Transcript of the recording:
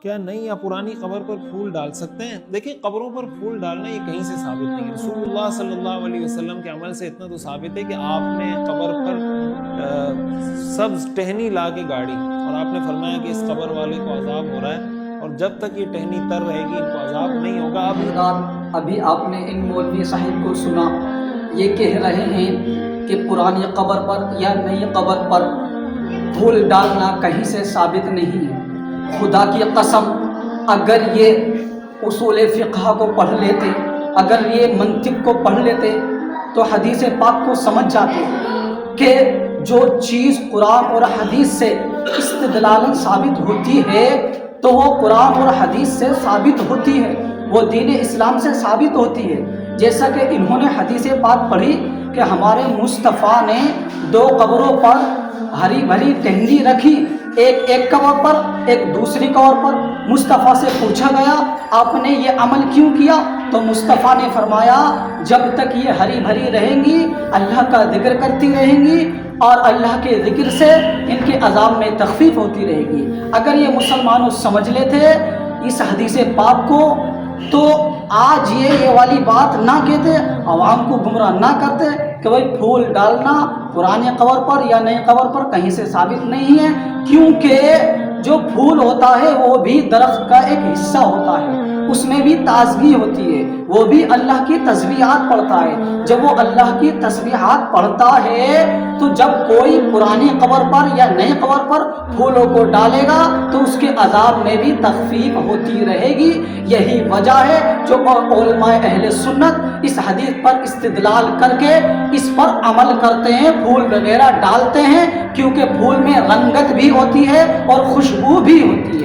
کیا نئی یا پرانی قبر پر پھول ڈال سکتے ہیں؟ دیکھیں، قبروں پر پھول ڈالنا یہ کہیں سے ثابت نہیں ہے۔ رسول اللہ صلی اللہ علیہ وسلم کے عمل سے اتنا تو ثابت ہے کہ آپ نے قبر پر سبز ٹہنی لا کے گاڑی، اور آپ نے فرمایا کہ اس قبر والے کو عذاب ہو رہا ہے، اور جب تک یہ ٹہنی تر رہے گی ان کو عذاب نہیں ہوگا۔ ابھی آپ نے ان مولوی صاحب کو سنا، یہ کہہ رہے ہیں کہ پرانی قبر پر یا نئی قبر پر پھول ڈالنا کہیں سے ثابت نہیں ہے۔ خدا کی قسم، اگر یہ اصول فقہ کو پڑھ لیتے، اگر یہ منطق کو پڑھ لیتے تو حدیث پاک کو سمجھ جاتے کہ جو چیز قرآن اور حدیث سے استدلالاً ثابت ہوتی ہے تو وہ قرآن اور حدیث سے ثابت ہوتی ہے، وہ دین اسلام سے ثابت ہوتی ہے۔ جیسا کہ انہوں نے حدیث پاک پڑھی کہ ہمارے مصطفیٰ نے 2 قبروں پر ہری بھری ٹہنی رکھی، ایک قبر پر، ایک دوسری قبر پر۔ مصطفیٰ سے پوچھا گیا آپ نے یہ عمل کیوں کیا؟ تو مصطفیٰ نے فرمایا جب تک یہ ہری بھری رہیں گی اللہ کا ذکر کرتی رہیں گی، اور اللہ کے ذکر سے ان کے عذاب میں تخفیف ہوتی رہے گی۔ اگر یہ مسلمانوں سمجھ لیتے اس حدیث پاک کو تو آج یہ والی بات نہ کہتے، عوام کو گمراہ نہ کرتے کہ بھائی پھول ڈالنا پرانی قبر پر یا نئی قبر پر کہیں سے ثابت نہیں ہے، کیونکہ جو پھول ہوتا ہے وہ بھی درخت کا ایک حصہ ہوتا ہے، اس میں بھی تازگی ہوتی ہے، وہ بھی اللہ کی تسبیحات پڑھتا ہے۔ جب وہ اللہ کی تسبیحات پڑھتا ہے تو جب کوئی پرانی قبر پر یا نئی قبر پر پھولوں کو ڈالے گا تو اس کے عذاب میں بھی تخفیف ہوتی رہے گی۔ یہی وجہ ہے جو علماء اہل سنت اس حدیث پر استدلال کر کے اس پر عمل کرتے ہیں، پھول وغیرہ ڈالتے ہیں، کیونکہ پھول میں رنگت بھی ہوتی ہے اور خوشبو بھی ہوتی ہے۔